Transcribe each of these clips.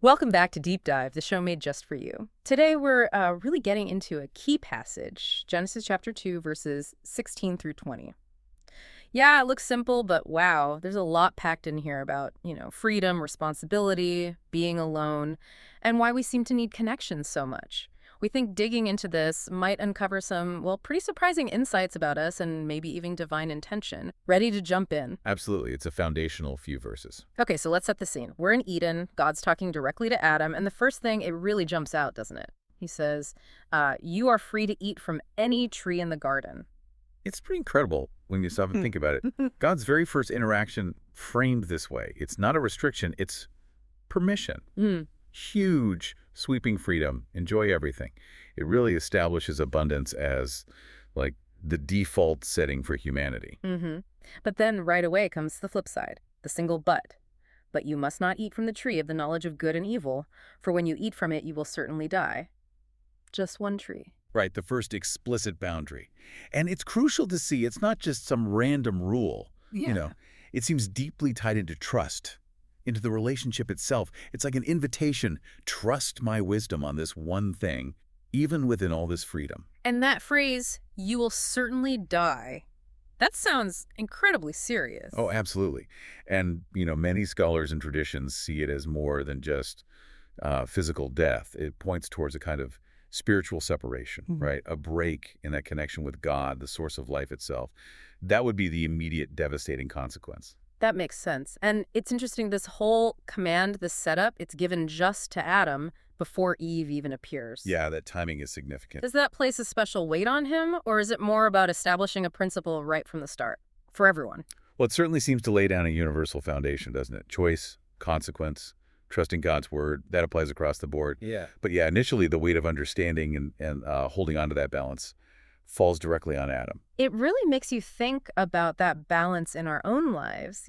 Welcome back to Deep Dive, the show made just for you. Today we're really getting into a key passage, Genesis chapter 2, verses 16 through 20. Yeah, it looks simple, but wow, there's a lot packed in here about, freedom, responsibility, being alone, and why we seem to need connections so much. We think digging into this might uncover some, well, pretty surprising insights about us and maybe even divine intention. Ready to jump in? Absolutely. It's a foundational few verses. Okay, so let's set the scene. We're in Eden. God's talking directly to Adam, and the first thing, it really jumps out, doesn't it? He says, you are free to eat from any tree in the garden. It's pretty incredible when you stop and think about it. God's very first interaction framed this way. It's not a restriction, it's permission. Huge, sweeping freedom. Enjoy everything. It really establishes abundance as, like, the default setting for humanity. But then right away comes the flip side, the single but. But you must not eat from the tree of the knowledge of good and evil, for when you eat from it, you will certainly die. Just one tree. Right, the first explicit boundary. And it's crucial to see it's not just some random rule. It seems deeply tied into trust, into the relationship itself. It's like an invitation, trust my wisdom on this one thing, even within all this freedom. And that phrase, you will certainly die, that sounds incredibly serious. Oh, absolutely. And, many scholars and traditions see it as more than just physical death. It points towards a kind of spiritual separation, right? A break in that connection with God, the source of life itself. That would be the immediate devastating consequence. That makes sense. And it's interesting, this whole command, this setup, it's given just to Adam before Eve even appears. Yeah, that timing is significant. Does that place a special weight on him, or is it more about establishing a principle right from the start for everyone? Well, it certainly seems to lay down a universal foundation, doesn't it? Choice, consequence, trusting God's word, that applies across the board. Yeah. But yeah, initially the weight of understanding and holding on to that balance falls directly on Adam. It really makes you think about that balance in our own lives,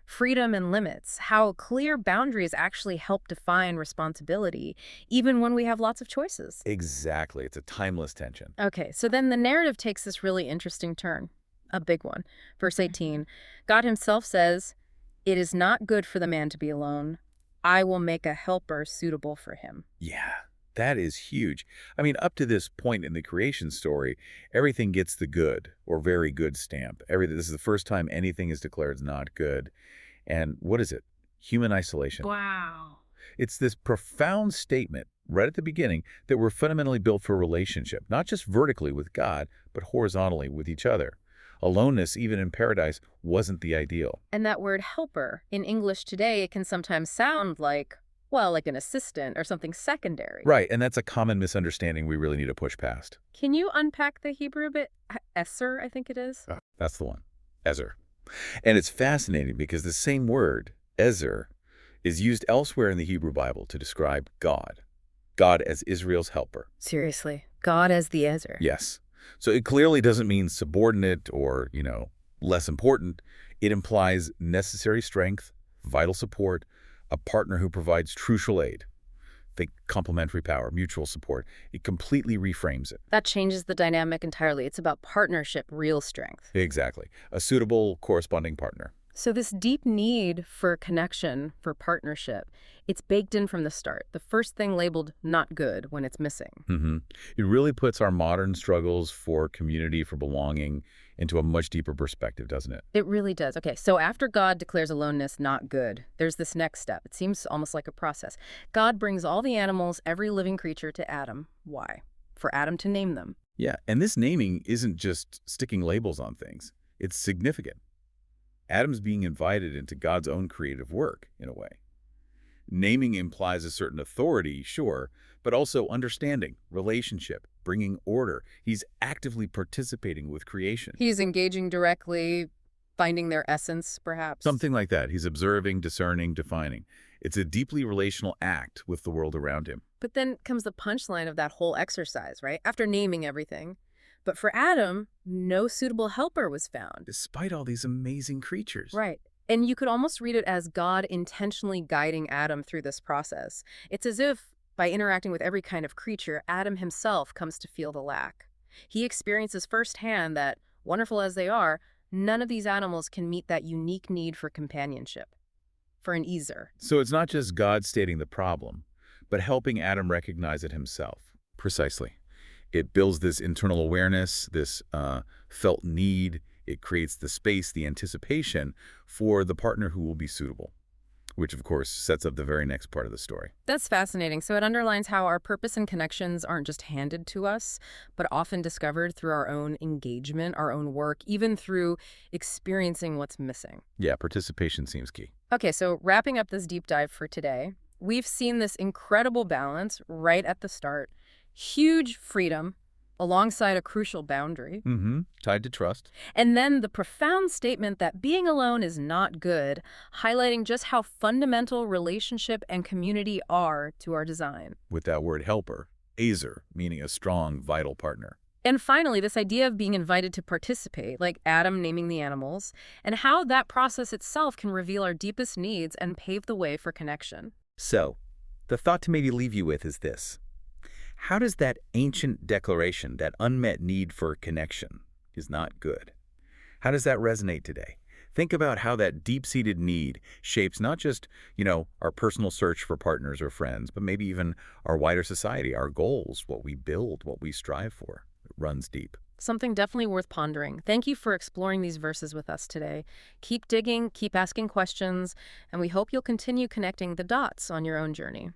freedom and limits, how clear boundaries actually help define responsibility, even when we have lots of choices. Exactly. It's a timeless tension. Okay, so then the narrative takes this really interesting turn, a big one. Verse 18, God himself says, "It is not good for the man to be alone. I will make a helper suitable for him." Yeah, that is huge. I mean, up to this point in the creation story, everything gets the good or very good stamp. This is the first time anything is declared not good. And what is it? Human isolation. Wow. It's this profound statement right at the beginning that we're fundamentally built for relationship, not just vertically with God, but horizontally with each other. Aloneness, even in paradise, wasn't the ideal. And that word helper, in English today, it can sometimes sound like, well, like an assistant or something secondary. Right, and that's a common misunderstanding we really need to push past. Can you unpack the Hebrew a bit? Esser, I think it is. That's the one. Ezer. And it's fascinating because the same word, Ezer, is used elsewhere in the Hebrew Bible to describe God. God as Israel's helper. Seriously, God as the Ezer. Yes. So it clearly doesn't mean subordinate or, less important. It implies necessary strength, vital support, a partner who provides crucial aid. Think complementary power, mutual support. It completely reframes it. That changes the dynamic entirely. It's about partnership, real strength. Exactly. A suitable corresponding partner. So this deep need for connection, for partnership, it's baked in from the start. The first thing labeled not good when it's missing. It really puts our modern struggles for community, for belonging, into a much deeper perspective, doesn't it? It really does. Okay, so after God declares aloneness not good, there's this next step. It seems almost like a process. God brings all the animals, every living creature to Adam. Why? For Adam to name them. Yeah, and this naming isn't just sticking labels on things. It's significant. Adam's being invited into God's own creative work, in a way. Naming implies a certain authority, sure, but also understanding, relationship, bringing order. He's actively participating with creation. He's engaging directly, finding their essence, perhaps. Something like that. He's observing, discerning, defining. It's a deeply relational act with the world around him. But then comes the punchline of that whole exercise, right? After naming everything. But for Adam, no suitable helper was found. Despite all these amazing creatures. Right. And you could almost read it as God intentionally guiding Adam through this process. It's as if, by interacting with every kind of creature, Adam himself comes to feel the lack. He experiences firsthand that, wonderful as they are, none of these animals can meet that unique need for companionship. for an easer. So it's not just God stating the problem, but helping Adam recognize it himself. Precisely. It builds this internal awareness, this felt need. It creates the space, the anticipation for the partner who will be suitable, which of course sets up the very next part of the story. That's fascinating. So it underlines how our purpose and connections aren't just handed to us, but often discovered through our own engagement, our own work, even through experiencing what's missing. Yeah, participation seems key. Okay, so wrapping up this deep dive for today, we've seen this incredible balance right at the start. Huge freedom alongside a crucial boundary. Tied to trust. And then the profound statement that being alone is not good, highlighting just how fundamental relationship and community are to our design. With that word helper, azer, meaning a strong, vital partner. And finally, this idea of being invited to participate, like Adam naming the animals, and how that process itself can reveal our deepest needs and pave the way for connection. So, the thought to maybe leave you with is this. How does that ancient declaration, that unmet need for connection, is not good, how does that resonate today? Think about how that deep-seated need shapes not just, our personal search for partners or friends, but maybe even our wider society, our goals, what we build, what we strive for. It runs deep. Something definitely worth pondering. Thank you for exploring these verses with us today. Keep digging, keep asking questions, and we hope you'll continue connecting the dots on your own journey.